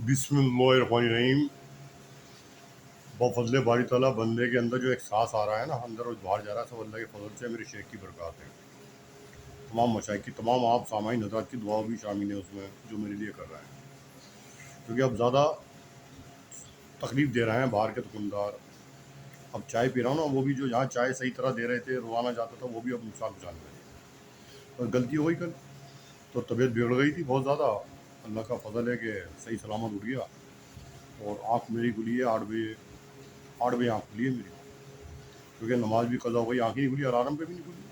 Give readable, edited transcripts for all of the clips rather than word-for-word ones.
بسم اللہ الرحمن الرحیم۔ بفضل باری تعالیٰ بندے کے اندر جو ایک سانس آ رہا ہے نا، اندر اور باہر جا رہا ہے، سب اللہ کے فضل سے میرے شیخ کی برکات ہے۔ تمام مشائخ کی، تمام آپ سامعین حضرات کی دعا بھی شامل ہے اس میں، جو میرے لیے کر رہے ہیں، کیونکہ اب زیادہ تکلیف دے رہے ہیں باہر کے دکاندار۔ اب چائے پی رہا ہوں نا، وہ بھی جو جہاں چائے صحیح طرح دے رہے تھے، روزانہ جاتا تھا، وہ بھی اب نقصان پہنچانے لگے۔ اور غلطی ہو گئی کل، تو طبیعت بگڑ گئی تھی بہت زیادہ۔ اللہ کا فضل ہے کہ صحیح سلامت اٹھ گیا، اور آنکھ میری کھلی ہے 8 بجے آنکھ کھلی ہے میری، کیونکہ نماز بھی قضا ہو گئی، آنکھ نہیں کھلی، الارم پہ بھی نہیں کھلی۔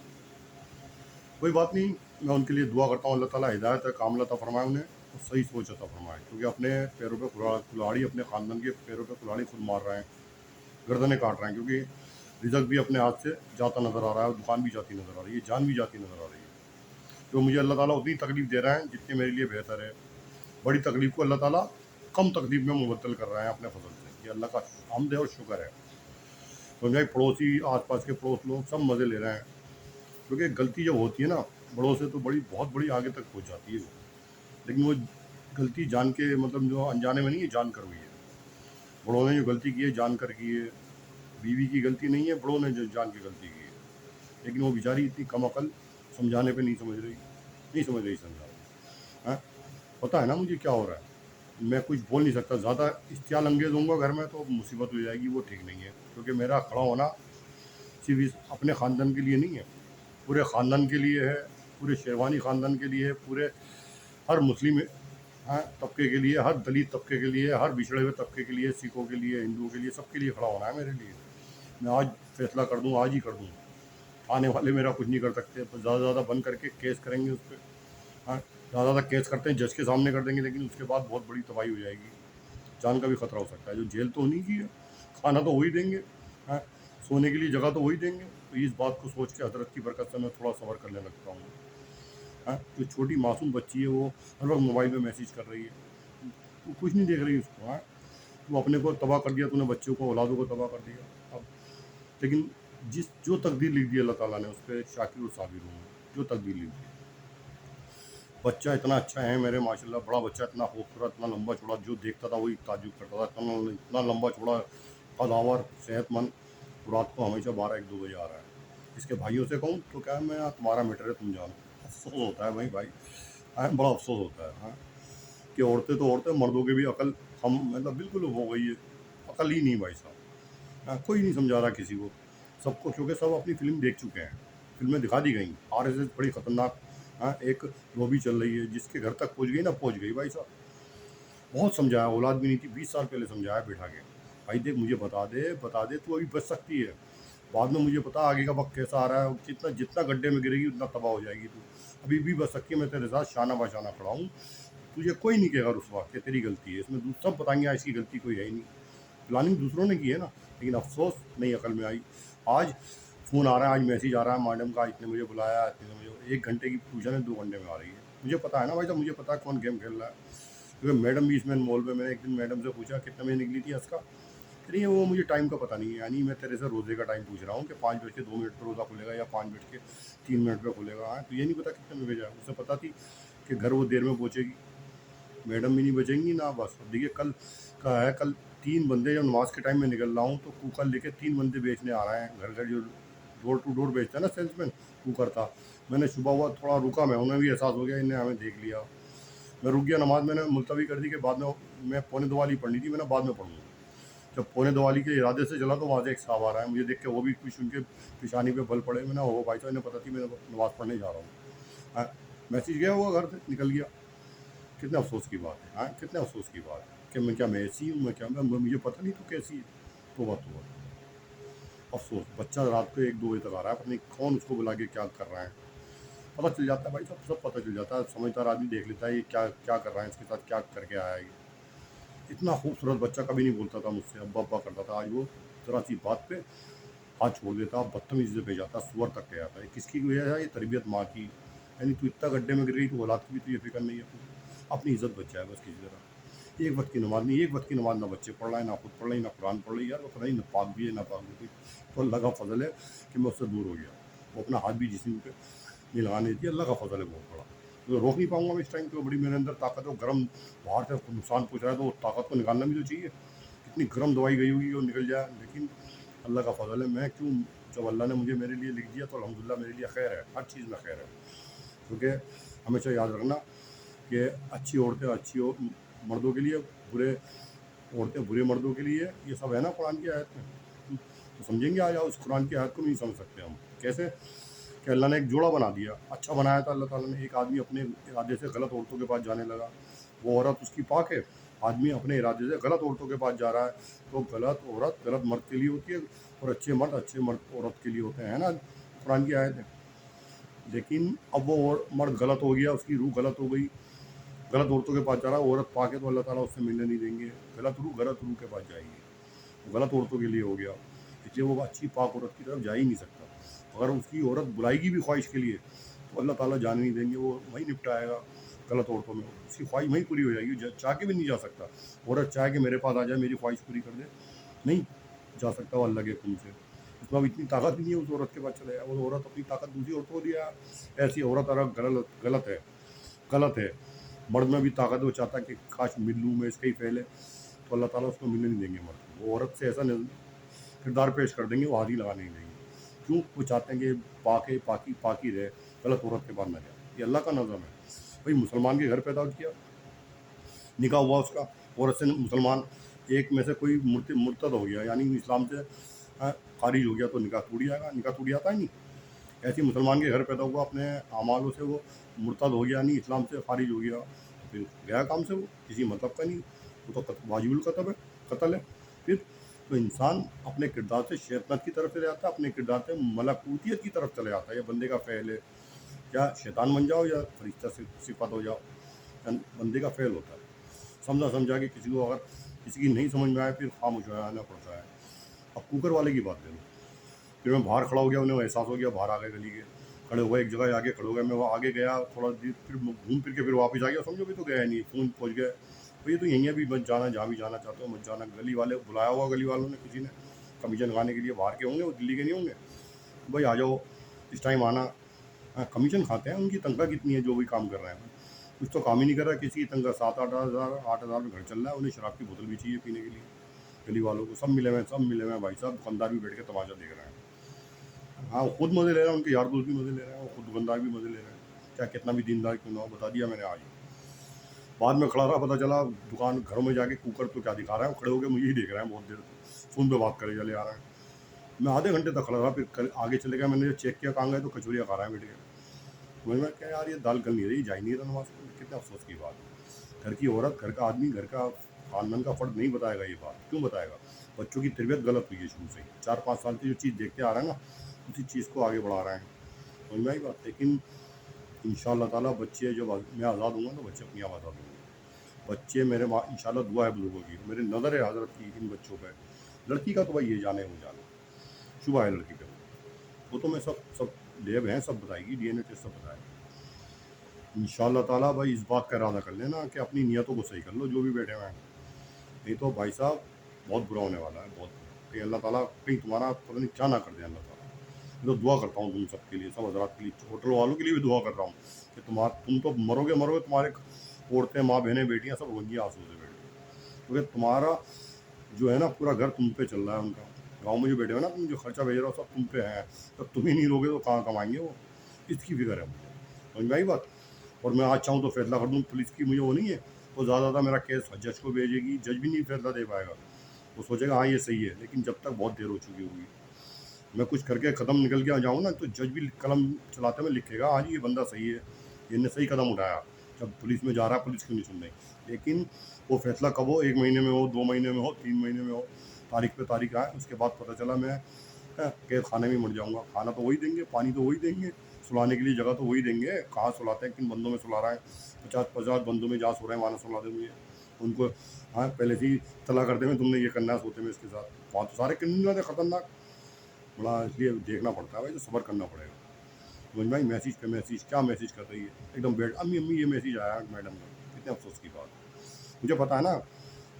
کوئی بات نہیں، میں ان کے لیے دعا کرتا ہوں، اللہ تعالیٰ ہدایت کاملہ عطا فرمائے انہیں، اور صحیح سوچ عطا فرمائے، کیونکہ اپنے پیروں پہ کلاڑی، اپنے خاندان کے پیروں پہ کلاڑی خود مار رہے ہیں، گردنیں کاٹ رہے ہیں، کیونکہ رزق بھی اپنے ہاتھ سے جاتا نظر آ رہا ہے، اور دکان بھی جاتی نظر آ رہی ہے، جان بھی جاتی نظر آ رہی ہے۔ تو مجھے اللہ تعالیٰ اتنی تکلیف دے رہے ہیں جتنی میرے لیے بہتر ہے۔ بڑی تکلیف کو اللہ تعالیٰ کم تکلیف میں مبدل کر رہے ہیں اپنے فضل سے، یہ اللہ کا حمد ہے اور شکر ہے۔ سمجھائے پڑوسی، آس پاس کے پڑوس لوگ سب مزے لے رہے ہیں، کیونکہ غلطی جب ہوتی ہے نا بڑوں سے تو بہت بڑی آگے تک پہنچ جاتی ہے وہ، لیکن وہ غلطی جان کے، مطلب جو انجانے میں نہیں ہے، جان کر ہوئی ہے۔ بڑوں نے جو غلطی کی ہے جان کر کی ہے، بیوی کی غلطی نہیں ہے، بڑوں نے جو جان کی غلطی کی ہے، لیکن وہ بیچاری اتنی کم عقل، سمجھانے پہ نہیں سمجھ رہی ہاں، پتہ ہے نا مجھے کیا ہو رہا ہے، میں کچھ بول نہیں سکتا، زیادہ اشتعال انگیز ہوں گا گھر میں تو مصیبت ہو جائے گی، وہ ٹھیک نہیں ہے، کیونکہ میرا کھڑا ہونا صرف اپنے خاندان کے لیے نہیں ہے، پورے خاندان کے لیے ہے، پورے شیروانی خاندان کے لیے ہے، پورے ہر مسلم طبقے کے لیے، ہر دلت طبقے کے لیے، ہر بچھڑے ہوئے طبقے کے لیے، سکھوں کے لیے، ہندوؤں کے لیے، سب کے لیے کھڑا ہونا ہے میرے لیے۔ میں آج فیصلہ کر دوں، آج ہی کر دوں، آنے والے میرا کچھ نہیں کر سکتے، زیادہ سے زیادہ بند کر کے کیس کریں گے اس پہ، زیادہ زیادہ کیس کرتے ہیں جج کے سامنے کر دیں گے، لیکن اس کے بعد بہت بڑی تباہی ہو جائے گی، جان کا بھی خطرہ ہو سکتا ہے۔ جو جیل تو نہیں کی ہے، کھانا تو وہی دیں گے، سونے کے لیے جگہ تو وہی دیں گے، تو اس بات کو سوچ کے حضرت کی برکت سے میں تھوڑا صبر کرنے لگتا ہوں۔ جو چھوٹی معصوم بچی ہے وہ ہر وقت موبائل پہ میسیج کر رہی ہے، وہ کچھ نہیں دیکھ رہی اس کو، تو اپنے کو تباہ کر دیا، تو نے بچوں کو، اولادوں کو تباہ کر دیا۔ اب لیکن جو تقدیر لکھ دی اللہ تعالیٰ نے، اس پہ شاکر و صابر ہوں، جو تقدیر لکھ دی۔ بچہ اتنا اچھا ہے میرے، ماشاءاللہ، بڑا بچہ، اتنا خوبصورت، اتنا لمبا چوڑا، جو دیکھتا تھا وہی تعجب کرتا تھا، اتنا لمبا چوڑا، قداور، صحت مند، رات کو ہمیشہ 12-1-2 بجے آ رہا ہے۔ اس کے بھائیوں سے کہوں تو کیا میں تمہارا میٹر ہے، تم جانو۔ افسوس ہوتا ہے بھائی، بڑا افسوس ہوتا ہے کہ عورتیں تو عورتیں، مردوں کی بھی عقل مطلب بالکل ہو گئی ہے، عقل ہی نہیں بھائی صاحب، کوئی نہیں سمجھا رہا کسی کو، سب کو، کیونکہ سب اپنی فلم دیکھ چکے ہیں، فلمیں دکھا دی گئیں، RSS بڑی خطرناک ایک لوبی چل رہی ہے، جس کے گھر تک پہنچ گئی نا، پہنچ گئی بھائی صاحب۔ بہت سمجھایا، اولاد بھی نہیں تھی، 20 سال پہلے سمجھایا بیٹھا کے، بھائی دیکھ مجھے بتا دے تو ابھی بچ سکتی ہے، بعد میں مجھے پتا آگے کا وقت کیسا آ رہا ہے، جتنا گڈھے میں گرے گی اتنا تباہ ہو جائے گی، تو ابھی بھی بچ سکتی ہے، میں تیرے ساتھ شانہ بشانہ کھڑا ہوں، تجھے کوئی نہیں کہے گا رسوا کہ تیری غلطی ہے، اس میں سب بتائیں گے اس کی غلطی کوئی ہے ہی نہیں، پلاننگ دوسروں نے کی ہے نا، لیکن افسوس نہیں عقل میں آئی۔ آج فون آ رہا ہے، آج میسیج آ رہا ہے، میڈم کا اتنے مجھے بلایا، اتنے مجھے 1 گھنٹے کی پوچھا ہے، 2 گھنٹے میں آ رہی ہے، مجھے پتا ہے نا بھائی صاحب، مجھے پتا ہے کون گیم کھیل رہا ہے، کیونکہ میڈم بھی اس میں انوالو ہے۔ میں نے ایک دن میڈم سے پوچھا کتنے بجے نکلی تھی اس کا، نہیں وہ مجھے ٹائم کا پتہ نہیں ہے، یعنی میں تیرے سے روزے کا ٹائم پوچھ رہا ہوں کہ 5:02 پہ روزہ کھلے گا یا 5:03 پہ کھلے گا، تو یہ نہیں پتا کتنے میں بھیجا ہے، اسے پتا تھی کہ گھر وہ دیر میں پہنچے گی، میڈم بھی نہیں بچیں گی نا، بس دیکھیے کل کا ہے، کل 3 بندے جب نماز کے ٹائم میں نکل رہا ہوں تو کوکر لے کے 3 بندے بیچنے آ رہے ہیں، گھر جو ڈور ٹو ڈور بیچتا ہے نا سیلس مین، کوکر تھا، میں نے صبح ہوا تھوڑا رکا، میں انہیں بھی احساس ہو گیا انہیں ہمیں دیکھ لیا، میں رک گیا، نماز میں نے ملتوی کر دی کہ بعد میں 1:45 والی پڑھنی تھی، میں نے بعد میں پڑھوں گا، جب 1:45 والی کے ارادے سے چلا تو وہاں سے ایک صاحب آ رہا ہے، مجھے دیکھ کے وہ بھی کچھ ان کے پیشانی پہ بل پڑے، میں نے وہ بھائی صاحب انہیں پتہ تھی میں نماز پڑھنے جا رہا ہوں، میسیج گیا ہوا گھر سے نکل گیا، کتنے افسوس کی بات ہے، کتنے افسوس کی بات ہے کہ میں ایسی ہوں، مجھے پتہ نہیں تو کیسی ہے، توبہ افسوس، بچہ رات کو 1-2 بجے تک آ رہا ہے، پتہ نہیں کون اس کو بلا کے کیا کر رہا ہے، پتہ چل جاتا ہے بھائی صاحب، سب پتہ چل جاتا ہے، سمجھدار آدمی دیکھ لیتا ہے یہ کیا کر رہا ہے، اس کے ساتھ کیا کر کے آیا ہے یہ، اتنا خوبصورت بچہ کبھی نہیں بولتا تھا مجھ سے، ابا ابا کرتا تھا، آج وہ ذرا سی بات پہ ہاتھ چھوڑ دیتا، بدتمیزی سے پیش آتا، سور تک کہہ آتا ہے، کس کی وجہ ہے؟ یہ تربیت ماں کی، یعنی تو اتنا گڈھے میں گر گئی تو اولاد کی بھی تو یہ فکر نہیں ہے، اپنی عزت بچ جائے بس کسی طرح، ایک وقت کی نماز نہیں، ایک وقت کی نماز نہ بچے پڑھ رہا ہے، نہ خود پڑھ رہی، نہ قرآن پڑھ رہی، یار وہ پتہ نہیں نہ پاک بھی ہے نہ پاک بھی، تو اللہ کا فضل ہے کہ میں اس سے دور ہو گیا، وہ اپنا ہاتھ بھی جسم پہ نہیں لگانے دیتی، اللہ کا فضل ہے بہت بڑا۔ तो रोक नहीं पाऊंगा मैं इस टाइम पे। बड़ी मेरे अंदर ताकत है, वो गर्म बाहर से नुकसान पहुँच रहा है, तो वो ताकत को निकालना भी तो चाहिए। इतनी गर्म दवाई गई होगी वो निकल जाए, लेकिन अल्लाह का फजल है। मैं क्यों, जब अल्लाह ने मुझे मेरे लिए लिख दिया तो अल्हम्दुलिल्लाह मेरे लिए खैर है, हर चीज़ में खैर है। क्योंकि हमेशा याद रखना कि अच्छी औरतें मर्दों के लिए, बुरे औरतें बुरे मर्दों के लिए, ये सब है ना कुरान की आयत में। तो समझेंगे आज उस कुरान की आयत को नहीं समझ सकते हम। कैसे कि अल्लाह ने एक जोड़ा बना दिया, अच्छा बनाया था अल्लाह ताला ने। एक आदमी अपने इरादे से गलत औरतों के पास जाने लगा, वो औरत उसकी पाक है, आदमी अपने इरादे से गलत औरतों के पास जा रहा है, तो गलत औरत गलत मर्द के लिए होती है और अच्छे मर्द औरत के लिए होते हैं ना, कुरान की आयत है। लेकिन अब वो मर्द गलत हो गया, उसकी रूह गलत हो गई, गलत औरतों के पास जा रहा है, औरत पाक है तो अल्लाह ताला उससे मिलने नहीं देंगे। गलत रूह के पास जाएगी, वो गलत औरतों के लिए हो गया, इसलिए वो अच्छी पाक औरत की तरफ जा ही नहीं सकता। अगर उसकी औरत बुलाएगी भी ख्वाहिश के लिए तो अल्लाह ताला जाने नहीं देंगे, वो वहीं निपटाएगा गलत औरतों में, उसकी ख्वाहिश वहीं पूरी हो जाएगी। चाह के भी नहीं जा सकता। औरत चाहे कि मेरे पास आ जाए, मेरी ख्वाहिश पूरी कर दे, नहीं जा सकता वो अल्लाह के हुक्म से। उसमें अब इतनी ताकत भी नहीं है उस औरत के पास चले जाए, वो औरत अपनी ताकत दूसरी औरत को दिया। ऐसी औरत अगर गलत है। मर्द में भी ताकत, वो चाहता है कि काश मिल लूँ मैं, इसका ही फैल है, तो अल्लाह ताला उसको मिलने नहीं देंगे मर्द को। वो औरत से ऐसा किरदार पेश कर देंगे, वो हाथ ही लगाने नहीं देंगे। क्यों? वो चाहते हैं कि पाकी रहे, गलत औरत के पास न जाए। ये अल्लाह का नज़म है भाई। मुसलमान के घर पैदा किया, निकाह हुआ उसका, औरत से मुसलमान, एक में से कोई मुर्तद हो गया, यानी इस्लाम से खारिज हो गया, तो निकाह टूट जाएगा। निकाह टूट जाता है नहीं। ऐसे ही मुसलमान के घर पैदा हुआ, अपने अमालों से वो मुर्तद हो गया, नहीं इस्लाम से खारिज हो गया, तो फिर गया काम से, वो किसी मतलब का नहीं, वो तो वाजिबुल कत्ल है। फिर तो इंसान अपने किरदार से शैतानियत की तरफ चले जाता है, अपने किरदार से मलकूतियत की तरफ चले जाता है। ये बंदे का फ़ेल है, या शैतान बन जाओ या फरिश्ता से सिफत हो जाओ, बंदे का फ़ेल होता है। समझा के किसी को, अगर किसी की नहीं समझ में आए, फिर खामोश हो जाना पड़ता है। अब कुकर वाले की बात ले लो, फिर मैं बाहर खड़ा हो गया, उन्हें एहसास हो गया, बाहर आ गए गली के, खड़े हो गए, एक जगह आगे खड़े हो गए, मैं वो आगे गया थोड़ा देर, फिर घूम फिर के फिर वापस आ गया, समझो भी तो गया नहीं, फ़ोन पहुँच गया, तो ये तो यहीं है भी, मत जाना, जहाँ भी जाना चाहते हो मत जाना। गली वाले बुलाया हुआ, गली वालों ने, किसी ने कमीशन खाने के लिए, बाहर के होंगे वो, दिल्ली के नहीं होंगे, भाई आ जाओ इस टाइम आना। कमीशन खाते हैं, उनकी तनख्वाह कितनी है जो भी काम कर रहे हैं, कुछ तो काम ही नहीं कर रहा। किसी की तनख्वाह 7-8 हज़ार में घर चल रहा है, उन्हें शराब की बोतल भी चाहिए पीने के लिए। गली वालों को सब मिले हुए हैं भाई साहब, दुकानदार भी बैठ के तमाशा देख रहे हैं। हाँ, वो खुद मज़े ले रहे हैं, उनके यार दोस्त भी मज़े ले रहे हैं, वो खुद दुकानदार भी मज़े ले रहे हैं, चाहे कितना भी दीनदार क्यों ना हो। बता दिया मैंने आज। बाद में खड़ा रहा, पता चला दुकान घरों में जाके कुकर तो क्या दिखा रहा है, वो खड़े होकर मुझे ही देख रहे हैं बहुत देर, फ़ोन पे बात करे चले आ रहे हैं। मैं आधे घंटे तक खड़ा रहा, फिर आगे चले गया, मैंने चेक किया कहाँ गए, तो कचौरियाँ खा रहे हैं बैठ के। मैं क्या यार, ये दाल गल नहीं रही, जा ही नहीं रहा नमाज को, कितने अफसोस की बात। घर की औरत, घर का आदमी, घर का खानदान का फ़र्द नहीं बताएगा ये बात, क्यों बताएगा? बच्चों की तरबियत गलत हुई है शुरू से ही, 4-5 साल की जो चीज़ देखते आ रहे हैं ना, उसी चीज़ को आगे बढ़ा रहे हैं, समझ में आई बात। लेकिन इंशाअल्लाह ताला बच्चे जब मैं आज़ाद हूँगा तो बच्चे अपने आप आज़ाद होंगे। बच्चे मेरे इंशाअल्लाह दुआ है बुजुर्गों की, मेरी नज़र है हज़रत की इन बच्चों पे। लड़की का तो भाई ये जाने वो जाने, शुबा है लड़की पे, वो तो मैं सब लेब हैं, सब बताएगी, DNA टेस्ट सब बताएगी इंशाअल्लाह ताला। भाई इस बात का इरादा कर लेना कि अपनी नीयतों को सही कर लो जो भी बैठे हुए हैं, नहीं तो भाई साहब बहुत बुरा होने वाला है, बहुत बुरा। कहीं अल्लाह ताला कहीं तुम्हारा पता नहीं क्या ना कर दे अल्लाह ताला। मैं तो दुआ करता हूँ तुम सब के लिए, सब हज़रात के लिए, होटल वालों के लिए भी दुआ कर रहा हूँ कि तुम तो मरोगे, तुम्हारे औरतें, माँ, बहनें, बेटियाँ सब रोएंगी आंसू से बैठ के, क्योंकि तुम्हारा जो है ना पूरा घर तुम पे चल रहा है उनका। गाँव में जो बैठे हो ना, तुम जो खर्चा भेज रहे हो सब तुम पे है, तब तुम ही नहीं लोगे तो कहाँ कमाएंगे वो, इसकी फिक्र है मुझे, समझ में आई बात। और मैं आज चाहूँ तो फैसला कर दूँ, पुलिस की मुझे वो नहीं है, वो ज़्यादा मेरा केस जज को भेजेगी, जज भी नहीं फैसला दे पाएगा, वो सोचेगा हाँ ये सही है, लेकिन जब तक बहुत देर हो चुकी होगी, मैं कुछ करके कदम निकल के आ जाऊँ ना, तो जज भी कलम चलाते हुए लिखेगा हाँ जी ये बंदा सही है, इनने सही कदम उठाया। जब पुलिस में जा रहा है, पुलिस क्यों नहीं सुन रही? लेकिन वो फैसला कब हो, 1 महीने में हो, 2 महीने में हो, 3 महीने में हो, तारीख पे तारीख आए, उसके बाद पता चला मैं कैद खाने में मर जाऊँगा। खाना तो वही देंगे, पानी तो वही देंगे, सुलाने के लिए जगह तो वही देंगे, कहाँ सुलाते हैं, किन बंदों में सुला रहा है, 50-50 बंदों में जहाँ सो रहे हैं वहाँ ना सुला दे मुझे उनको। हाँ, पहले से ही तला करते हुए तुमने ये करना है, सोते में इसके साथ, वहाँ तो सारे क्रिमिनल है खतरनाक, बड़ा इसलिए देखना पड़ता है भाई, तो सब्र करना पड़ेगा। समझ में आई? मैसेज पे मैसेज, क्या मैसेज कर रही है, एकदम बैठ, अम्मी अम्मी ये मैसेज आया मैडम का, कितने अफसोस की बात। मुझे पता है ना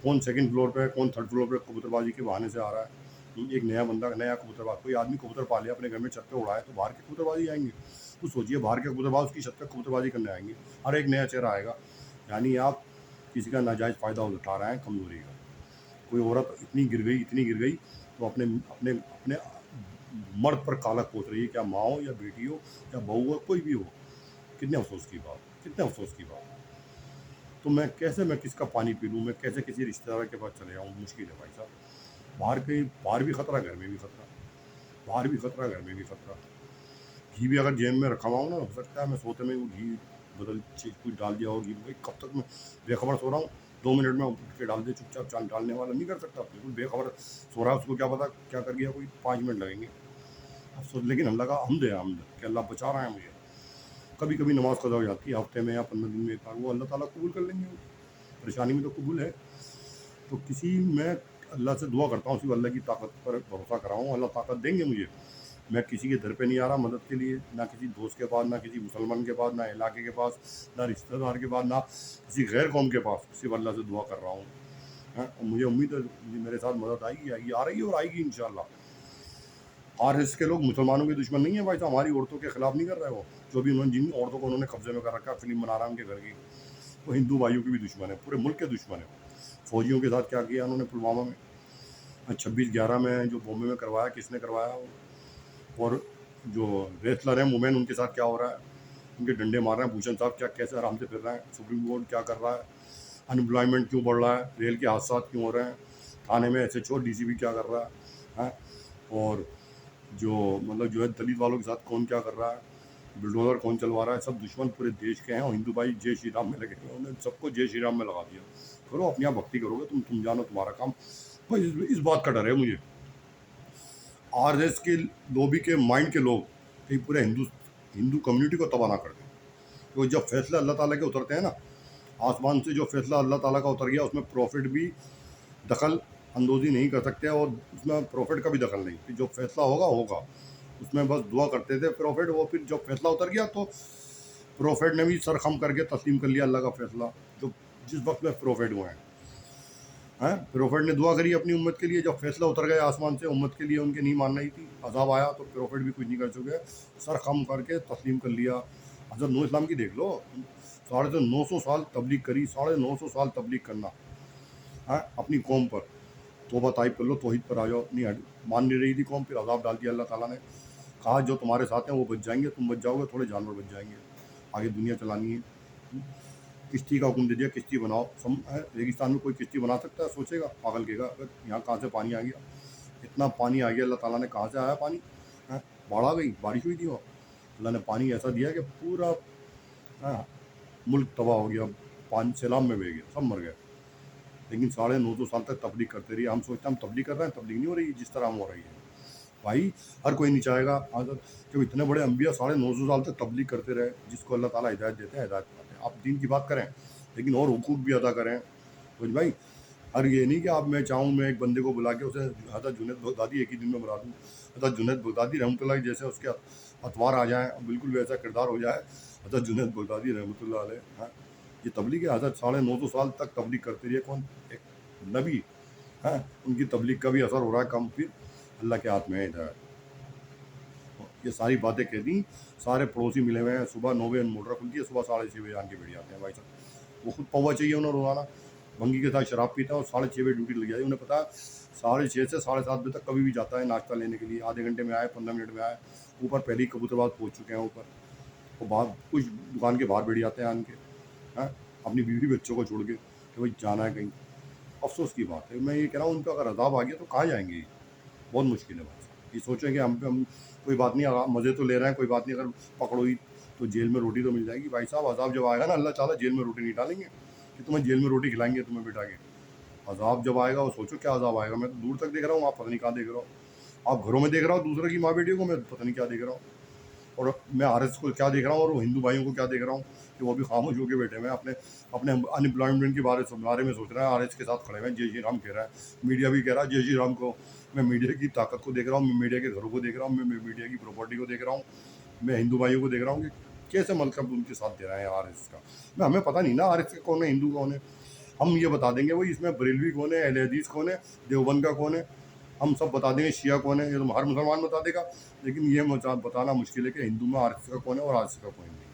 कौन सेकंड फ्लोर पे, कौन थर्ड फ्लोर पे कबूतरबाजी के बहाने से आ रहा है। एक नया बंदा, नया कबूतरबाज, कोई आदमी कबूतर पाले अपने घर में छत पे उड़ाए, तो बाहर के कबूतरबाजी आएंगे। कुछ सोचिए, बाहर के कबूतरबाज उसकी छत पे कबूतरबाजी करने आएंगे, हर एक नया चेहरा आएगा। यानी आप किसी का नाजायज़ फ़ायदा उठा रहे हैं कमज़ोरी का। कोई औरत इतनी गिर गई तो अपने अपने अपने मर्द पर कालक पोत रही है, क्या माँ हो या बेटी हो या बहू हो, कोई भी हो। कितने अफसोस की बात, कितने अफसोस की बात। तो मैं किसका पानी पी लूँ, मैं कैसे किसी रिश्तेदार के पास चले जाऊँ, मुश्किल है भाई साहब। बाहर भी खतरा, घर में भी खतरा, बाहर भी खतरा, घर में भी खतरा। घी भी अगर जेब में रखा हुआ हूँ ना, हो सकता है मैं सोते में वो घी बदल चीज कुछ डाल दिया हो घी में। कब तक मैं बेखबर सो रहा हूँ, 2 मिनट में उठ के डाल दे चुपचाप। चाल डालने वाला नहीं कर सकता, बिल्कुल बेखबर सो रहा है, उसको क्या पता क्या कर गया कोई, 5 मिनट लगेंगे। अब सोच, लेकिन अल्लाह का हमद है, हमद कि अल्लाह बचा रहा है मुझे। कभी कभी नमाज कज़ा हो जाती है हफ्ते में या 15 दिन में एक बार, वो अल्लाह ताला कबूल कर लेंगे। परेशानी में तो कबूल है। तो मैं अल्लाह से दुआ करता हूँ, सिर्फ अल्लाह की ताकत पर भरोसा कराऊँ, अल्लाह ताकत देंगे मुझे। मैं किसी के दर पे नहीं आ रहा मदद के लिए, ना किसी दोस्त के पास, ना किसी मुसलमान के पास, ना इलाके के पास, ना रिश्तेदार के पास, ना किसी गैर कौम के पास। सिर्फ अल्लाह से दुआ कर रहा हूँ। और मुझे उम्मीद है मेरे साथ मदद आएगी, आ रही है और आएगी इंशाल्लाह। आरएस के लोग मुसलमानों के दुश्मन नहीं है भाई साहब, हमारी औरतों के खिलाफ नहीं कर रहे। वो जो भी जिन औरतों को उन्होंने कब्जे में कर रखा है, फिल्म बना रहा है उनके घर की, वो हिंदू भाइयों के भी दुश्मन है, पूरे मुल्क के दुश्मन है। फौजियों के साथ क्या किया उन्होंने पुलवामा में, 26/11 में जो बॉम्बे में करवाया, किसने करवाया। और जो रेसलर हैं वुमेन, उनके साथ क्या हो रहा है, उनके डंडे मार रहे हैं। भूषण साहब क्या कैसे आराम से फिर रहे हैं, सुप्रीम कोर्ट क्या कर रहा है, अनएम्प्लॉयमेंट क्यों बढ़ रहा है, रेल के हादसा क्यों हो रहे हैं, थाने में SHO DCP क्या कर रहा है, और जो जो है दलित वालों के साथ कौन क्या कर रहा है, बुलडोजर कौन चलवा रहा है। सब दुश्मन पूरे देश के हैं, और हिंदू भाई जय श्री राम में लगे हुए, उन्होंने सबको जय श्री राम में लगा दिया। करो अपनी आप भक्ति करोगे, तुम जानो तुम्हारा काम। बस इस बात का डर है मुझे, RS के लॉबी के माइंड के लोग कहीं पूरे हिंदू कम्युनिटी को तबाह ना कर दें। तो जब फैसले अल्लाह ताला के उतरते हैं ना, आसमान से जो फैसला अल्लाह ताला का उतर गया, उसमें प्रॉफिट भी दखल अंदोज़ी नहीं कर सकते, और उसमें प्रॉफिट का भी दखल नहीं, कि जो फैसला होगा। उसमें बस दुआ करते थे प्रॉफिट, वो फिर जब फैसला उतर गया तो प्रॉफिट ने भी सर खम करके तस्लीम कर लिया अल्लाह का फैसला, जो जिस वक्त में प्रॉफिट हुए हैं। प्रॉफिट ने दुआ करी अपनी उम्मत के लिए, जब फैसला उतर गया आसमान से, उम्मत के लिए उनके नहीं मान रही थी, अजाब आया तो प्रॉफिट भी कुछ नहीं कर चुके, सर खम करके तस्लीम कर लिया। हज़रत नूह इस्लाम की देख लो, 950 साल तबलीग करी, 950 साल तबलीग करना है अपनी कौम पर। तौबा ताइब कर लो, तौहीद पर आ जाओ। अपनी मान नहीं रही थी कौम, फिर अजाब डाल दिया अल्लाह ताला ने। कहा जो तुम्हारे साथ हैं वो बच जाएंगे, तुम बच जाओगे, थोड़े जानवर बच जाएंगे, आगे दुनिया चलानी है। किश्ती का हुक्म दे दिया, किश्ती बनाओ। रेगिस्तान में कोई किश्ती बना सकता है? सोचेगा, पागल कहेगा यहाँ कहाँ से पानी आ गया, इतना पानी आ गया अल्लाह ताला ने, कहाँ से आया पानी, है बाढ़ आ गई, बारिश हुई थी वहाँ, अल्लाह ने पानी ऐसा दिया कि पूरा मुल्क तबाह हो गया, पानी सैलाब में बह गया, सब मर गए। लेकिन 950 साल तक तबलीग करते रहिए। हम सोचते हैं हम तबलीग कर रहे हैं, तबलीग नहीं हो रही जिस तरह हम हो रही है भाई। हर कोई नहीं चाहेगा जो इतने बड़े अम्बिया 950 साल तक तबलीग करते रहे, जिसको अल्लाह ताला हिदायत देते हैं, हिदायत पाते हैं। आप दीन की बात करें, लेकिन और हुकूक भी अदा करें। तो भाई हर ये नहीं कि आप मैं चाहूँ मैं एक बंदे को बुला के उसे हज़रत जुनैद बगदादी एक ही दिन में बुला दूँ, हज़रत जुनैद बगदादी रहमतुल्लाह जैसे उसके अतवार आ जाएँ, बिल्कुल वैसा किरदार हो जाए हज़रत जुनैद बगदादी रहमतुल्लाह अलैह। हाँ, ये तबलीग है। हज़रत 950 साल तक तबलीग करते रहिए, कौन एक नबी है, उनकी तबलीग का भी असर हो रहा है कम, फिर अल्लाह के हाथ में है हिदायत। ये सारी बातें कह दी, सारे पड़ोसी मिले हुए हैं। सुबह 9 बजे मोटर खुलती है, सुबह 6:30 बजे आन के बैठ जाते हैं भाई साहब। वो खुद पौवा चाहिए उन्हें रोज़ाना, भंगी के साथ शराब पीता है, और 6:30 बजे ड्यूटी लग जाती है। उन्हें पता है 6:30 से 7:30 बजे तक कभी भी जाता है नाश्ता लेने के लिए, आधे घंटे में आए, 15 मिनट में आए। ऊपर पहले ही कबूतरबाज पहुँच चुके हैं ऊपर, वो बाहर कुछ दुकान के बाहर बैठ जाते हैं आन के, हैं अपनी बीवी बच्चों को छोड़ के, कि भाई जाना है कहीं। अफसोस की बात है, मैं ये कह रहा हूँ उन पर अगर अजाब आ गया तो कहाँ जाएंगे ये? बहुत मुश्किल है भाई साहब। ये सोचें कि हम कोई बात नहीं, मज़े तो ले रहे हैं, कोई बात नहीं, अगर पकड़ो ही तो जेल में रोटी तो मिल जाएगी। भाई साहब अजाब जब आएगा ना, अल्लाह ताला जेल में रोटी नहीं डालेंगे कि तुम्हें जेल में रोटी खिलाएंगे तुम्हें बिठा के। अजाब जब आएगा वो सोचो क्या अजाब आएगा। मैं तो दूर तक देख रहा हूँ, आप पता नहीं कहाँ देख रहे हो। आप घरों में देख रहा हो दूसरे की माँ बेटियों को, मैं पता नहीं क्या देख रहा हूँ। और मैं RS को क्या देख रहा हूँ, और वो हिंदू भाइयों को क्या देख रहा हूँ कि वो भी खामोश होकर बैठे हुए हैं, अपने अपने अनएम्प्लॉयमेंट के बारे में सोच रहे हैं। RS के साथ खड़े हुए हैं, जय श्री राम कह रहा है, मीडिया भी कह रहा है जय श्री राम को। मैं मीडिया की ताकत को देख रहा हूँ, मैं मीडिया के घरों को देख रहा हूँ, मैं मीडिया की प्रॉपर्टी को देख रहा हूँ, मैं हिंदू भाइयों को देख रहा हूँ कि कैसे मतलब उनके साथ दे रहे हैं RS का। मैं हमें पता नहीं ना RS का कौन है, हिंदू कौन है। हम ये बता देंगे वही, इसमें बरेलवी कौन है, अहले हदीस कौन है, देवबंद का कौन है, ہم سب بتا دیں گے شیعہ کون ہے، یہ تو ہر مسلمان بتا دے گا، لیکن یہ بتانا مشکل ہے کہ ہندو میں RSS کا کون ہے اور RSS کا کون نہیں۔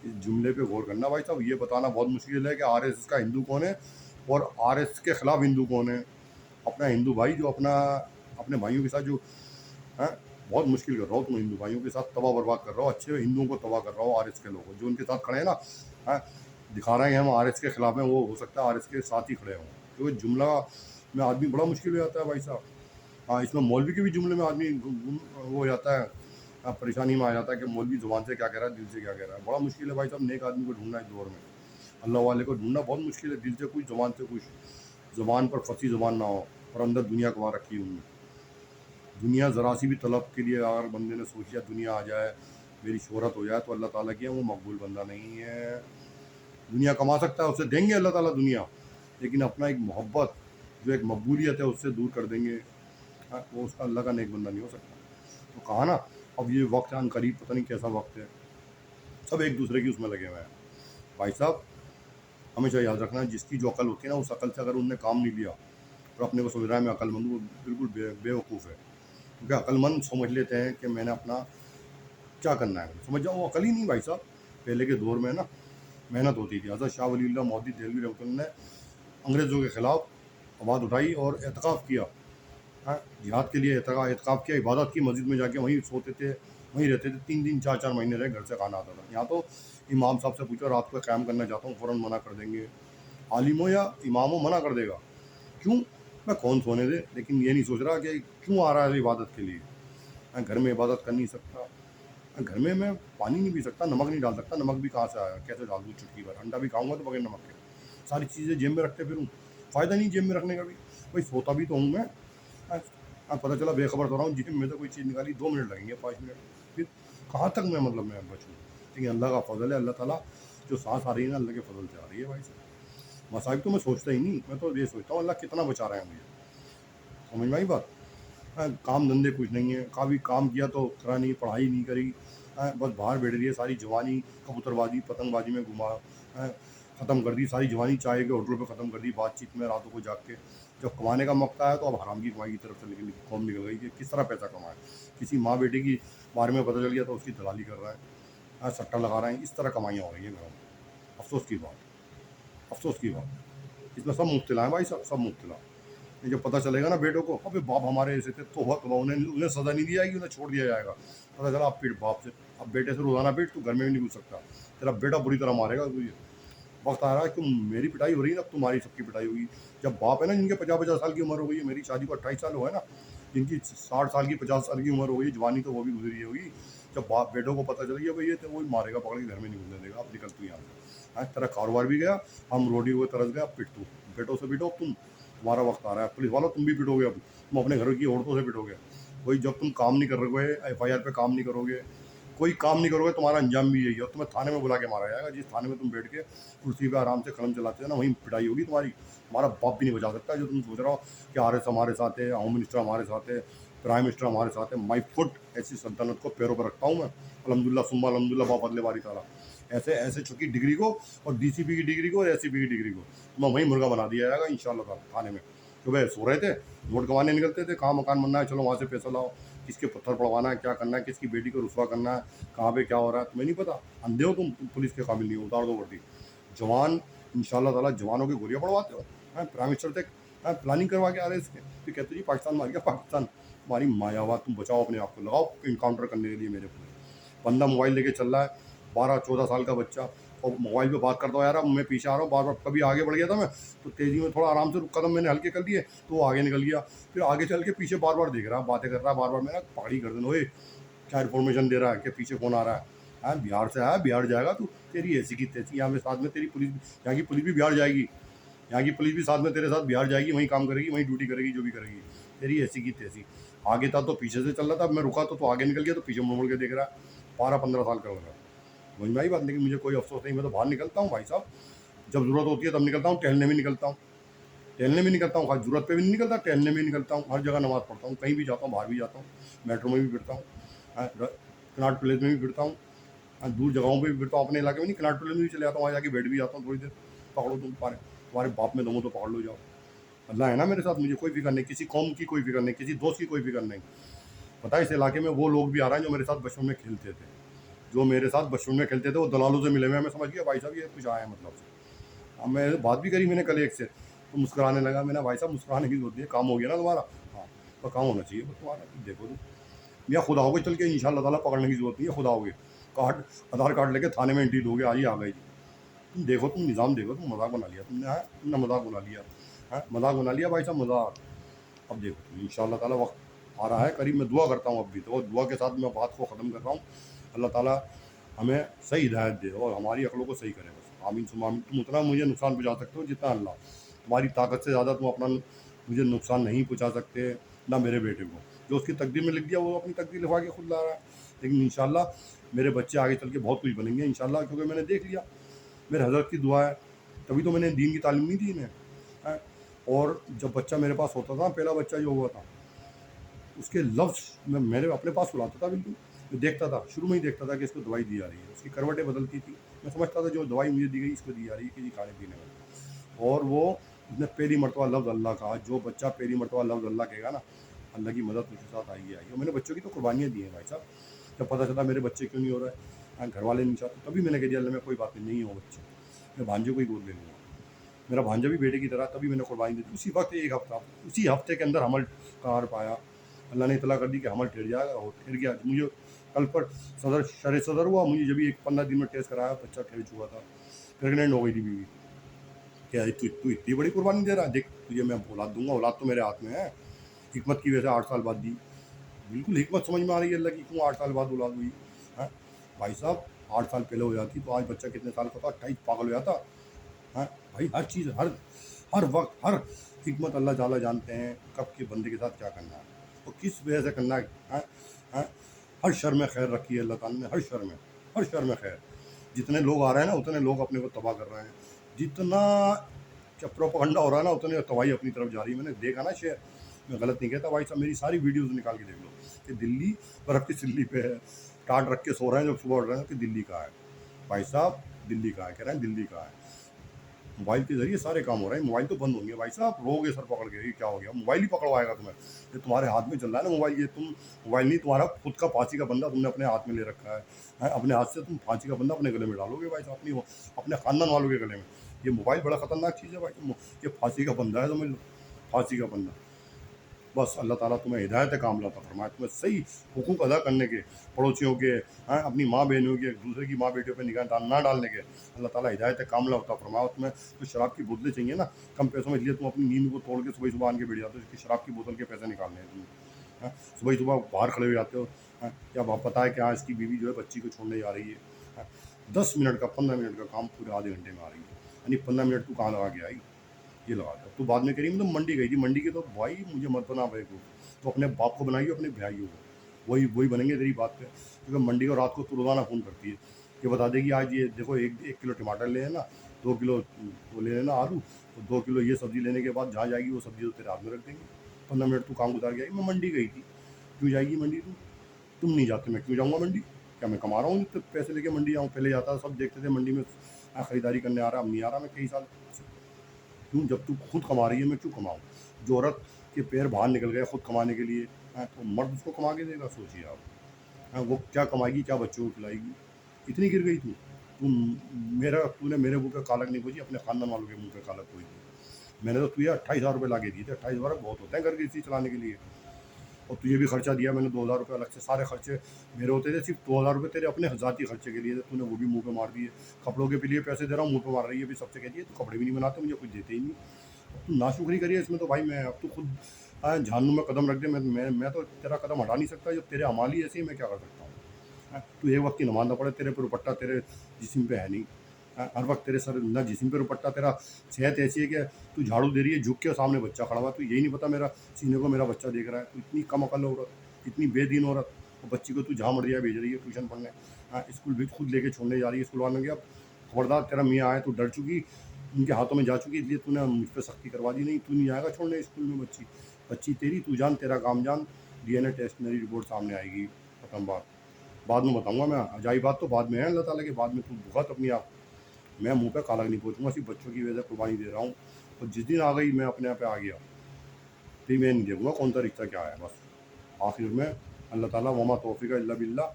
اس جملے پہ غور کرنا بھائی صاحب، یہ بتانا بہت مشکل ہے کہ RSS کا ہندو کون ہے اور RSS کے خلاف ہندو کون ہے۔ اپنا ہندو بھائی جو اپنے بھائیوں کے ساتھ جو بہت مشکل کر رہا ہو، تم ہندو بھائیوں کے ساتھ تباہ برباد کر رہا ہو، اچھے ہندوؤں کو تباہ کر رہا ہو، RSS کے لوگوں جو ان کے ساتھ کھڑے ہیں نا، دکھا رہے ہیں ہم RSS کے خلاف ہیں، وہ ہو سکتا ہے RSS کے ساتھ ہی کھڑے ہوں، کیونکہ جملہ میں آدمی بڑا مشکل ہو جاتا ہے بھائی صاحب۔ اس میں مولوی کے بھی جملے میں آدمی وہ ہو جاتا ہے، پریشانی میں آ جاتا ہے کہ مولوی زبان سے کیا کہہ رہا ہے، دل سے کیا کہہ رہا ہے، بڑا مشکل ہے بھائی صاحب۔ نیک آدمی کو ڈھونڈنا اس دور میں، اللہ والے کو ڈھونڈنا بہت مشکل ہے، دل سے کچھ زبان سے کچھ، زبان پر پھنسی زبان نہ ہو اور اندر دنیا کما رکھی ان میں۔ دنیا ذرا سی بھی طلب کے لیے اگر بندے نے سوچ لیا دنیا آ جائے، میری شہرت ہو جائے، تو اللہ تعالیٰ کی ہے وہ مقبول بندہ نہیں ہے۔ دنیا کما سکتا ہے، اسے دیں گے اللہ تعالیٰ دنیا، لیکن اپنا ایک محبت جو ایک مقبولیت ہے اس سے دور کر دیں گے، وہ اس کا اللہ کا نیک بندہ نہیں ہو سکتا۔ تو کہا نا، اب یہ وقت ان قریب پتہ نہیں کیسا وقت ہے، سب ایک دوسرے کی اس میں لگے ہوئے ہیں بھائی صاحب۔ ہمیشہ یاد رکھنا، جس کی جو عقل ہوتی ہے نا، اس عقل سے اگر ان نے کام نہیں لیا اور اپنے کو سمجھ رہا ہے میں عقل مند ہوں، وہ بالکل بے وقوف ہے، کیونکہ عقل مند سمجھ لیتے ہیں کہ میں نے اپنا کیا کرنا ہے، سمجھ جاؤ، وہ عقل ہی نہیں بھائی صاحب۔ پہلے کے دور میں نا محنت ہوتی تھی، حضرت شاہ ولی اللہ مودودی دہلوی رحمۃ اللہ نے انگریزوں کے خلاف آواز اٹھائی اور اعتکاف کیا، جہاد کے لیے اعتکاف کیا، عبادت کی، مسجد میں جا کے وہیں سوتے تھے، وہیں رہتے تھے، 3 دن 4 مہینے رہے، گھر سے کھانا آتا تھا۔ یہاں تو امام صاحب سے پوچھو رات کو قیام کرنا چاہتا ہوں، فوراً منع کر دیں گے، عالم ہو یا امام ہو منع کر دے گا، کیوں؟ میں کون سونے دے، لیکن یہ نہیں سوچ رہا کہ کیوں آ رہا ہے عبادت کے لیے۔ میں گھر میں عبادت کر نہیں سکتا، گھر میں پانی نہیں پی سکتا، نمک نہیں ڈال سکتا، نمک بھی کہاں سے آیا، کیسے ڈال دوں چٹکی بھر، انڈا بھی کھاؤں گا تو بغیر نمک کے، ساری چیزیں جیب میں رکھتے پھروں، فائدہ نہیں جیب میں رکھنے کا بھی، بھائی سوتا بھی تو ہوں میں، پتہ چلا بے خبر تو رہا ہوں، جیب میں سے کوئی چیز نکالی 2 منٹ لگیں گے، 5 منٹ، پھر کہاں تک میں میں بچوں، لیکن اللہ کا فضل ہے، اللہ تعالیٰ جو سانس آ رہی ہے نا، اللہ کے فضل سے آ رہی ہے بھائی صاحب۔ مصائب تو میں سوچتا ہی نہیں، میں تو یہ سوچتا ہوں اللہ کتنا بچا رہے ہیں مجھے، سمجھ میں آئی بات؟ کام دھندے کچھ نہیں ہے، کبھی کام کیا تو کرا نہیں، پڑھائی نہیں کری، بس باہر بیٹھ رہی ہے ساری جوانی، کبوتر بازی پتنگ بازی میں گھما، ختم کر دی ساری جوانی، چائے کے ہوٹلوں پہ ختم کر دی، بات چیت میں راتوں کو جاگ کے، جب کمانے کا موقع آیا تو اب حرام کی کمائی کی طرف سے قوم نکل گئی کہ کس طرح پیسہ کمائے، کسی ماں بیٹے کی بارے میں پتہ چل گیا تو اس کی دلالی کر رہا ہے، سٹا لگا رہے ہیں، اس طرح کمائیاں ہو رہی ہیں گھروں میں۔ افسوس کی بات، افسوس کی بات، اس میں سب مبتلا ہیں بھائی، سب مبتلا۔ یہ جب پتہ چلے گا نا بیٹوں کو، ابھی باپ ہمارے ایسے تھے تو انہیں سزا نہیں دی جائے گی، انہیں چھوڑ دیا جائے گا، پتہ چلا اب پیٹ باپ سے، اب بیٹے سے روزانہ پیٹ، تو گھر میں بھی نہیں گھس سکتا، تیرا بیٹا بری طرح مارے گا تجھے، وقت آ رہا ہے کہ میری پٹائی ہو رہی ہے نا، اب تمہاری سب کی پٹائی ہوگی۔ جب باپ ہے نا جن کے 50 سال کی عمر ہو گئی ہے، میری شادی کو 28 سال ہوا ہے نا، جن کی 60 سال کی 50 سال کی عمر ہو گئی، جوانی تو وہ بھی گزری ہوگی، جب باپ بیٹوں کو پتہ چل گیا بھائی یہ تو وہی مارے گا پکڑ کے، گھر میں نہیں گھسنے دے گا، اب نکل تو یہاں سے، تیرا کاروبار بھی گیا، ہم روڈی ہوئے ترس گیا، اب پٹ تو بیٹوں سے پٹو تم، تمہارا وقت آ رہا ہے، پولیس والوں تم بھی پٹو گے، اب تم اپنے گھر کی عورتوں سے پٹو گے، وہی جب تم کام نہیں کر رہے، FIR پہ کام نہیں کرو گے، کوئی کام نہیں کرو گے، تمہارا انجام بھی یہی ہے، اور تمہیں تھانے میں بلا کے مارا جائے گا، جس تھانے میں تم بیٹھ کے کرسی پہ آرام سے قلم چلاتے ہیں نا، وہیں پٹائی ہوگی تمہاری، تمہارا باپ بھی نہیں بچا سکتا۔ جو تم سوچ رہا ہو کہ RS ہمارے ساتھ ہے، ہوم منسٹر ہمارے ساتھ ہے، پرائم منسٹر ہمارے ساتھ ہے، مائی فٹ ایسی سلطنت کو پیروں پر رکھتا ہوں میں، الحمدللہ ثم الحمدللہ، بفضل باری تعالیٰ، ایسے چکی ڈگری کو اور DCP کی ڈگری کو اور SCP کی ڈگری کو تمہیں وہیں مرغا بنا دیا جائے گا انشاءاللہ تعالیٰ تھانے میں۔ صبح سو رہے تھے، ووٹ کمانے نکلتے تھے، کہاں مکان بننا ہے، چلو وہاں سے پیسہ لاؤ، کس کے پتھر پڑوانا ہے، کیا کرنا ہے، کس کی بیٹی کو رسوا کرنا ہے، کہاں پہ کیا ہو رہا ہے، تمہیں نہیں پتا، اندھے ہو تم پولیس کے قابل نہیں ہو، اتار دو وردی۔ جوان انشاءاللہ تعالیٰ جوانوں کی گولیاں پڑواتے ہو، پرائم منسٹر تک پلاننگ کروا کے آ رہے ہیں اس کے، پھر کہتے جی پاکستان مار گیا، پاکستان تمہاری مایاوات، تم بچاؤ اپنے آپ کو، لگاؤ انکاؤنٹر کرنے کے لیے میرے پورے۔ بندہ موبائل لے کے چل رہا ہے، 12-14 سال کا بچہ، اور موبائل پہ بات کرتا ہوں، یار اب میں پیچھے آ رہا ہوں، بار کبھی آگے بڑھ گیا تھا میں تو تیزی میں تھوڑا آرام سے قدم میں نے ہلکے کر لیے تو وہ آگے نکل گیا، پھر آگے چل کے پیچھے بار بار دیکھ رہا ہے، باتیں کر رہا ہے، بار بار میں نا پہاڑی گردن ہوئے کیا انفارمیشن دے رہا ہے کہ پیچھے کون آ رہا ہے، بہار سے آیا، بہار جائے گا تو، تیری ایسی کی تیسی، یہاں پہ ساتھ میں تیری پولیس، یہاں کی پولیس بھی بہار جائے گی، یہاں کی پولیس بھی ساتھ میں تیرے ساتھ بہار جائے گی، وہیں کام کرے گی، وہیں ڈیوٹی کرے گی، جو بھی کرے گی، تیری ایسی کی تیسی، آگے تھا تو پیچھے سے چل رہا تھا، میں رکا تو آگے نکل گیا تو پیچھے مڑ کے دیکھ رہا ہے، 12-15 سال کا لگا، سمجھ میں آئی بات؟ لیکن مجھے کوئی افسوس نہیں، میں تو باہر نکلتا ہوں بھائی صاحب، جب ضرورت ہوتی ہے تب نکلتا ہوں، ٹہلنے بھی نکلتا ہوں، خاص ضرورت پہ بھی نہیں نکلتا، ٹہلنے بھی نکلتا ہوں، ہر جگہ نماز پڑھتا ہوں، کہیں بھی جاتا ہوں، باہر بھی جاتا ہوں، میٹرو میں بھی پھرتا ہوں، کناٹ پلیس میں بھی پھرتا ہوں، دور جگہوں پہ بھی پھرتا ہوں، اپنے علاقے میں نہیں، کناٹ پلیس میں بھی چلے جاتا ہوں، وہاں جا کے بیٹھ بھی جاتا ہوں تھوڑی دیر، پکڑو تمہارے باپ میں دم ہو تو پکڑ لو جاؤ، अल्लाह है ना मेरे साथ, मुझे कोई फिक्र नहीं, किसी कौम की कोई फिक्र नहीं, किसी दोस्त की कोई फिक्र नहीं। पता है इस इलाके में वो लोग भी आ रहे हैं जो मेरे साथ बचपन में खेलते थे, जो मेरे साथ बचपन में खेलते थे, वो दलालों से मिले हुए हैं। मैं समझ गया भाई साहब ये कुछ आए हैं मतलब से। अब मैं बात भी करी मैंने कल एक से, तो मुस्कुराने लगा। मैंने भाई साहब मुस्कुराने की जरूरत नहीं है, काम हो गया ना तुम्हारा। हाँ, तो काम होना चाहिए तुम्हारा, देखो तुम या खुद आओगे चल के, इंशाल्लाह ताला पकड़ने की जरूरत नहीं है, खुद आओगे, कार्ड आधार कार्ड लेके थाने में एंट्री दोगे, आज ही आ गई जी। तुम देखो, तुम निज़ाम देखो, तुम मजाक बना लिया तुमने, हाँ तुमने मजाक बना लिया, हाँ मजाक बना लिया भाई साहब, मजाक। अब देखो तुम इंशाल्लाह ताला वक्त आ रहा है करीब, मैं दुआ करता हूँ अब भी, तो दुआ के साथ मैं बात को ख़त्म कर रहा हूँ। अल्लाह ताला हमें सही हिदायत दे और हमारी अकलों को सही करे, बस आमीन सुम्मा आमीन। तुम उतना मुझे नुकसान पहुँचा सकते हो जितना अल्लाह, तुम्हारी ताकत से ज़्यादा तुम अपना मुझे नुकसान नहीं पहुँचा सकते, ना मेरे बेटे को। जो उसकी तकदीर में लिख दिया वो अपनी तकदीर लिखवा के खुद ला रहा है। लेकिन इंशाल्लाह मेरे बच्चे आगे चल के बहुत कुछ बनेंगे इंशाल्लाह, क्योंकि मैंने देख लिया, मेरे हज़रत की दुआ है, तभी तो मैंने दीन की तालीम नहीं दी इन्हें, हैं। और जब बच्चा मेरे पास होता था, पहला बच्चा जो हुआ था, उसके लफ्ज़ मैं मेरे अपने पास बुलाता था बिल्कुल, मैं देखता था, शुरू में ही देखता था कि इसको दवाई दी जा रही है, उसकी करवटें बदलती थी, मैं समझता था जो दवाई मुझे दी गई इसको दी जा रही है किसी खाने पीने में। और वो उसने पहली मरतबा लफ्ज़ अल्लाह कहा। जो बच्चा पहली मरतबा लफ्ज़ अल्लाह कहेगा ना, अल्लाह की मदद उसके साथ आएगी आएगी। और मैंने बच्चों की तो कुर्बानियाँ दी हैं भाई साहब। जब पता चला मेरे बच्चे क्यों नहीं हो रहा है, घर वाले नहीं चाहते, तभी मैंने कह दिया अल्लाह में कोई बात नहीं हो बच्चे, मैं भांजे को ही गोद ले लूँगा, मेरा भांजा भी बेटे की तरह, तभी मैंने कुर्बानी दी थी। उसी वक्त एक हफ्ता, उसी हफ्ते के अंदर हमल कार पाया, अल्लाह ने इतला कर दी कि हमल ठहर जाएगा, और ठहर गया। मुझे कल पर सदर हुआ, मुझे जब एक 15 दिन में टेस्ट कराया, बच्चा ठहर चुका था, प्रेगनेंट हो गई थी बीवी। क्या तू इतनी बड़ी कुर्बानी दे रहा है, देख तुझे मैं औलाद दूंगा, औलाद तो मेरे हाथ में है। हिकमत की वजह से 8 साल बाद दी, बिल्कुल हिकमत समझ में आ रही है अल्लाह की, क्यों 8 साल बाद औलाद हुई है। भाई साहब 8 साल पहले हो जाती तो आज बच्चा कितने साल का था, 28, पागल हो जाता है। भाई हर चीज़, हर वक्त, हर हिकमत अल्लाह ताला जानते हैं कब के बंदे के साथ क्या करना है और किस वजह से करना है। हैं? हर शर में खैर रखी है अल्लाह ताला ने, हर शर में, हर शर में खैर। जितने लोग आ रहे हैं ना, उतने लोग अपने को तबाह कर रहे हैं, जितना क्या प्रोपेगेंडा हो रहा है ना, उतने तबाही अपनी तरफ जा रही है। मैंने देखा ना शेयर, मैं गलत नहीं कहता भाई साहब, मेरी सारी वीडियोज़ निकाल के देख लो कि दिल्ली बर्फ़ की सिल्ली पे है, टाट रख के सो रहे हैं, जब सुबह उठ रहे हैं कि दिल्ली का है भाई साहब, दिल्ली का है, कह रहे हैं दिल्ली का है। मोबाइल के ज़रिए सारे काम हो रहे हैं, मोबाइल तो बंद होंगे भाई साहब, रोगे सर पकड़ के, ये क्या हो गया, मोबाइल ही पकड़वाएगा तुम्हें, ये तुम्हारे हाथ में चल रहा है ना मोबाइल, ये तुम मोबाइल नहीं, तुम्हारा खुद का फांसी का बंदा तुमने अपने हाथ में ले रखा है, अपने हाथ से तुम फांसी का बंदा अपने गले में डालोगे भाई साहब, अपने ख़ानदान वालों के गले में। ये मोबाइल बड़ा ख़तरनाक चीज़ है भाई, ये फांसी का बंदा है, समझ लो, फांसी का बंदा। बस अल्लाह ताला तुम्हें हिदायत कामिला अता फरमाए, तुम्हें सही हुकूक अदा करने के, पड़ोसियों के, हैं अपनी माँ बहनों के, एक दूसरे की माँ बेटियों पे निगाह ना डालने के, अल्लाह ताला हिदायत कामिला अता फरमाए। और तुम्हें तो शराब की बोतलें चाहिए ना कम पैसों में, इसलिए तुम अपनी नींद को तोड़ के सुबह सुबह आन के बैठ जाते हो कि शराब की बोतल के पैसे निकालने हैं तुम्हें, हैं सुबह सुबह बाहर खड़े हो जाते हो, हैं क्या पता है कि हाँ इसकी बीवी जो है बच्ची को छोड़ने जा रही है, 10 मिनट का 15 मिनट का काम पूरे आधे घंटे में आ रही है, यानी 15 मिनट तू कहाँ लगा के आई, ये लगा था। तो बाद में कह रही मतलब मंडी गई थी, मंडी के तो भाई मुझे मत बना भाई को, तो अपने बाप को बनाइए, अपने भाइयों को, वही वही बनेंगे तेरी बात पे, क्योंकि मंडी को रात को तो रोज़ाना फ़ोन करती है, ये बता देगी आज ये देखो 1 किलो टमाटर ले लेना, 2 किलो वो ले लेना आलू, तो 2 किलो ये सब्ज़ी लेने के बाद जहाँ जाएगी वो सब्ज़ी तो तेरे हाथ में रख देंगे। 15 मिनट तू काम गुजार के आई, मैं मंडी गई थी, क्यों जाएगी मंडी तू, तुम नहीं जाते, मैं क्यों जाऊँगा मंडी, क्या मैं कमा रहा हूँ तो पैसे लेके मंडी आऊँ, पहले जाता था, सब देखते थे मंडी में ख़रीदारी करने आ रहा, अब नहीं आ रहा मैं कई साल से। क्यों, जब तू खुद कमा रही है मैं क्यों कमाऊँ। जो औरत के पैर बाहर निकल गए खुद कमाने के लिए, तो मर्द उसको कमा के देगा, सोचिए आप। वो क्या कमाएगी, क्या बच्चों को खिलाएगी, इतनी गिर गई तू, तूने मेरे मुँह पे कालक नहीं पोछी, अपने खानदान वालों के मुँह पे कालक पोछ दी। मैंने तो तुझे 28,000 रुपये ला के दिए थे, 28,000 बहुत होते हैं घर गृहस्थी चलाने के लिए, और तुझे भी खर्चा दिया मैंने 2,000 रुपये अलग से, सारे खर्चे मेरे होते थे, सिर्फ 2,000 रुपये तेरे अपने ज़ाती खर्चे के लिए थे, तूने वो भी मुँह पे मार दिए। कपड़ों के लिए पैसे दे रहा हूँ, मुँह पे मार रही है, भी सबसे कहती है तो कपड़े भी नहीं बनाते, मुझे कुछ देते ही नहीं। अब तू नाशुक्री करिए इसमें तो भाई, मैं अब तू खुद जहन्नुम में कदम रख दे, मैं तो तेरा कदम हटा नहीं सकता, जब तेरे अमाल ही ऐसे ही मैं क्या कर सकता हूँ। तू एक वक्त की नमाज ना पढ़े, तेरे पर दुपट्टा तेरे जिस्म पे है नहीं, हर वक्त तेरे सर ना जिस्म पे दुपट्टा, तेरा सेहत ऐसी है कि तू झाड़ू दे रही है झुक के, सामने बच्चा खड़ा हुआ, तू यही नहीं पता मेरा सीने को मेरा बच्चा देख रहा है। तू इतनी कम अकल औरत, इतनी बेदीन औरत, और बच्ची को तू जहाँ मर्जी भेज रही है ट्यूशन पढ़ने, स्कूल भी खुद लेके छोड़ने जा रही है, स्कूल वालों ने, अब खबरदार तेरा मियाँ आए तो डर चुकी, उनके हाथों में जा चुकी, इसलिए तूने मुझ पर सख्ती करवा दी, नहीं तू नहीं आएगा छोड़ने स्कूल में बच्ची, बच्ची तेरी, तू जान तेरा काम जान, DNA टेस्ट मेरी रिपोर्ट सामने आएगी, खत्म बात, बाद में बताऊंगा मैं, अजाई बात तो बाद में है अल्लाह ताला के, बाद में तू भुगत अपनी आप, मैं मुंह पे काला नहीं पोछूंगा, सिर्फ बच्चों की वजह से कुर्बानी दे रहा हूँ, اور جس دن آ گئی میں اپنے آپ پہ آ گیا، پھر میں نہیں دیکھوں گا کون سا رشتہ کیا ہے. بس آخر میں اللہ تعالیٰ وما توفیق الا باللہ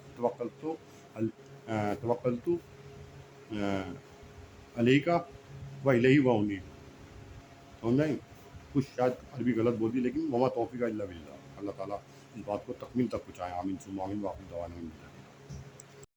توکلت علیکہ و الیہ و انیب. سمجھ کچھ شاید عربی غلط بول دی، لیکن وما توفیق الا باللہ. اللہ تعالیٰ اس بات کو تکمیل تک پہنچائے. آمین ثم آمین. واخر دعوانا